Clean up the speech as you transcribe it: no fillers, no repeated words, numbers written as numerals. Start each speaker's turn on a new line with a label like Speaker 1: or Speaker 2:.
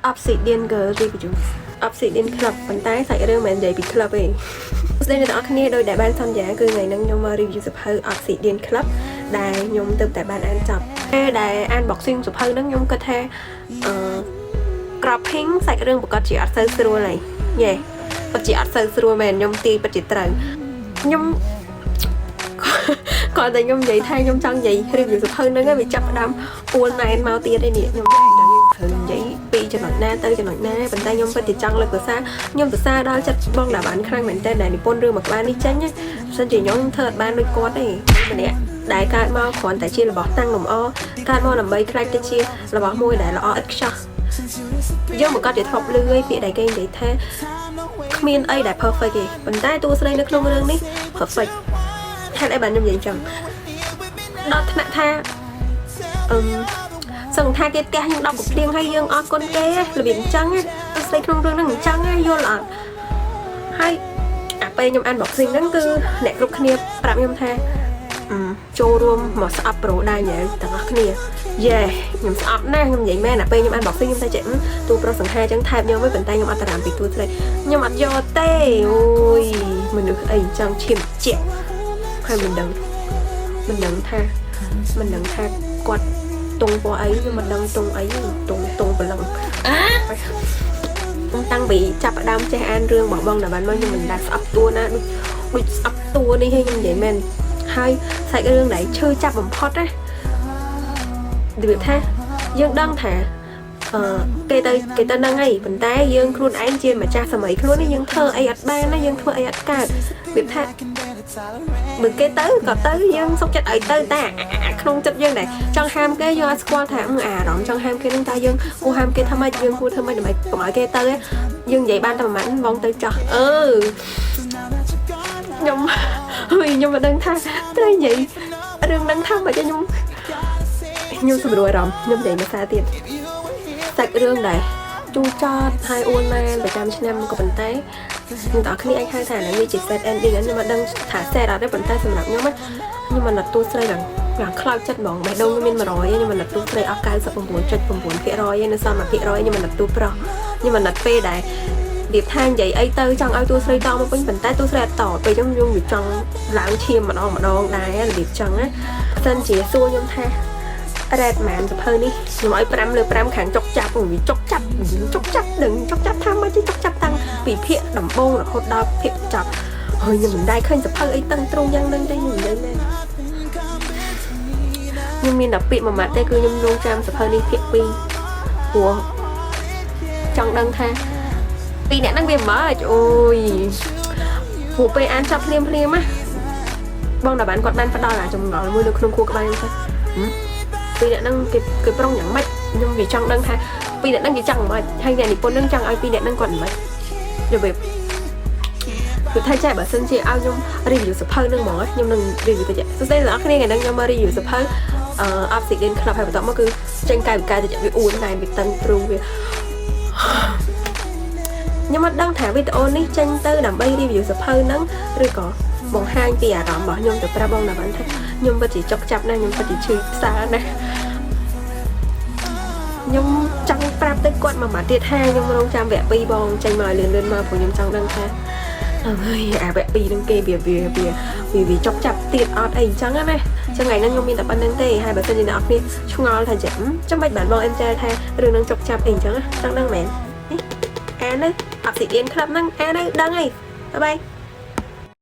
Speaker 1: Obsidian Girl Review Obsidian Club ប៉ុន្តែសាច់រឿងមិននិយាយពី club ទេស្ដីអ្នកទាំងអស់គ្នាដោយដែលបានសន្យាគឺថ្ងៃនេះខ្ញុំមក review សភៅ Obsidian Club ដែលខ្ញុំទើបតែបានអានចប់ពេលដែលអាន boxing សភៅហ្នឹងខ្ញុំគិតថាcropping សាច់រឿងប្រកាសជាអត់សូវស្រួលហើយយេពិតជាអត់សូវស្រួលមែនខ្ញុំទាយពិតជាត្រូវខ្ញុំគាត់តែខ្ញុំនិយាយថាខ្ញុំចង់និយាយ review សភៅហ្នឹងវាចាប់ផ្ដើមអួលណែនមកទៀតឯនេះខ្ញុំត្រូវនិយាយពីចំណុចណាទៅចំណុចណាប៉ុន្តែខ្ញុំពិតជាចង់លើកសរសើរខ្ញុំសរសើរដល់ចិត្តបងតាបានខ្លាំងមែនតើដែលនិពន្ធរឿងមួយក្បាលនេះចេញបើមិនជាខ្ញុំធ្វើអត់បានដូចគាត់ទេម្នាក់ដែលកើតមកគ្រាន់តែជារបស់តាំងលំអកើតមកដើម្បីខ្លាចទៅជារបស់មួយដែលល្អឥតខ្ចោះយើងមកគាត់ជាធ្លាប់លឺឯពាក្យដែលគេនិយាយថាគ្មានអីដែល perfect ទេប៉ុន្តែតួស្រីនៅក្នុងរឿងនេះ perfect ហេតុអីបានខ្ញុំនិយាយចឹងដល់ថ្នាក់ថាសឹងថាគេផ្ទះយើង10កំភ្លៀងហើយយើងអត់គុណគេរបៀបអញ្ចឹងស្ដីក្នុងរឿងហ្នឹងអញ្ចឹងយល់អត់ហើយអាពេលខ្ញុំអាន boxing ហ្នឹងគឺអ្នកគ្រប់គ្នាប្រាប់ខ្ញុំថាចូលរួមមកស្អប់ប្រូដែរញ៉ែទាំងអស់គ្នាយេខ្ញុំស្អប់ណាស់ខ្ញុំនិយាយមែនអាពេលខ្ញុំអាន boxing ខ្ញុំតែចេះទូប្រុសសង្ហាអញ្ចឹងថែបខ្ញុំវិញប៉ុន្តែខ្ញុំអត់តារាមពីទូស្រីខ្ញុំអត់យកទេអូយមនុស្សអីអញ្ចឹងឈាមជាក់ហើយមិនដឹងថាគាត់តុងពណ៌អីខ្ញុំមិនដឹងតុងអីតុងប្រឡឹងខ្ញុំតាំងពីចាប់ផ្ដើមចេះអានរឿងរបស់បងតាបានមកខ្ញុំមិនដែលស្អប់តួណាដូចស្អប់តួនេះហើយខ្ញុំនិយាយមែនហើយសាច់រឿងដែលឈឺចាប់បំផុតណានិយាយថាយើងដឹងថាគេទៅនឹងអីប៉ុន្តែយើងខ្លួនឯងជាម្ចាស់សម័យខ្លួននេះយើងធ្វើអីអត់បានណាយើងធ្វើអីអត់កើតវាថាបើគេទៅក៏ទៅយើងសុខចិត្តឲ្យទៅតែក្នុងចិត្តយើងដែរចង់ហាមគេយើងអត់ស្គាល់ថាអារម្មណ៍ចង់ហាមគេនឹងតែយើងគួរហាមគេធ្វើម៉េចយើងគួរធ្វើម៉េចដើម្បីកុំឲ្យគេទៅយើងនិយាយបានតែប្រហែលបងទៅចោះខ្ញុំមិនដឹងថាត្រូវនិយាយរឿងហ្នឹងថាម៉េចខ្ញុំស្រួលអារម្មណ៍ខ្ញុំនិយាយភាសាទៀតសាច់រឿងដែរជូរចត់ហើយអួនមែនប្រចាំឆ្នាំក៏ប៉ុន្តែអ្នកនរគ្នាអាចហៅថានេះជា set ending ខ្ញុំមិនដឹងថា set អត់ទេប៉ុន្តែសម្រាប់ខ្ញុំខ្ញុំមិនទទួលស្រីយ៉ាងខ្លោចចិត្តហ្មងបេះដូងខ្ញុំមាន100ខ្ញុំមិនទទួលស្រីអស់ 99.9% ឯនៅសល់ 1% ខ្ញុំមិនទទួលប្រុសខ្ញុំមិនពេលដែរវាថានិយាយអីទៅចង់ឲ្យតួស្រីតមកវិញប៉ុន្តែតួស្រីអត់តពេលខ្ញុំវាចង់ឡើងឈាមម្ដងដែររបៀបចឹងណាសិនជាសួរខ្ញុំថារ៉េតម៉ានសភៅនេះខ្ញុំឲ្យ5 លើ 5 ខាងចុកចាប់វាចុកចាប់ដឹងចុកចាប់ថាមកចុកចាប់តាំងពីភាគដំបូងរហូតដល់ភាគចប់ហើយខ្ញុំមិនដែលឃើញសភៅអីតឹងទ្រង់យ៉ាងហ្នឹងទេខ្ញុំនិយាយមែនខ្ញុំមានតែពាក្យមួយម៉ាត់ទេគឺខ្ញុំរងចាំសភៅនេះភាគ2ព្រោះចង់ដឹងថាពីអ្នកហ្នឹងវាមកអូយព្រោះពេលអានចប់ភ្លាមណាបងតាបានគាត់បានផ្ដល់អាចម្ងល់មួយនៅក្នុងខួរក្បាលខ្ញុំថាពីអ្នកហ្នឹងគេប្រុងយ៉ាងម៉េចខ្ញុំវាចង់ដឹងថាពីអ្នកហ្នឹងគេចង់មិនហើយអ្នកនិពន្ធហ្នឹងចង់ឲ្យពីអ្នកហ្នឹងគាត់មិនយល់វាគឺថាចាបើសិនជាឲ្យខ្ញុំ review សភៅហ្នឹងហ្មងខ្ញុំនឹង review ទៅចាសួស្ដីអ្នកគ្នាថ្ងៃហ្នឹងខ្ញុំមក review សភៅObsidian Club ហើយបន្តមកគឺចេញកាយវិការទៅវាអួនតែវាតឹងទ្រូវាខ្ញុំអត់ដឹងថាវីដេអូនេះចេញទៅដើម្បី review សភៅហ្នឹងឬក៏បង្ហាញពីអារម្មណ៍របស់ខ្ញុំទៅប្រាប់បងតាបានថាខ្ញុំពិតជាចុកចាប់ណាស់ខ្ញុំពិតជាឈឺផ្សារណាស់ខ្ញុំចង់ប្រាប់ទៅគាត់មួយម៉ាត់ទៀតថាខ្ញុំរងចាំវគ្គ2បងចេញមកលឿនមកព្រោះខ្ញុំចង់ដឹងថាអើយអាវគ្គ2ហ្នឹងគេវាចុកចាប់ទៀតអត់អីអញ្ចឹងណាចឹងថ្ងៃហ្នឹងខ្ញុំមានតែប៉ុណ្្នឹងទេហើយបើសិនជាអ្នកនរគ្នាឆ្ងល់ថាចាំបាច់បានបងអេនចែថារឿងហ្នឹងចុកចាប់អីអញ្ចឹងចង់ដឹងមែនអានៅObsidian Clubហ្នឹងអានៅដឹងអីបាយ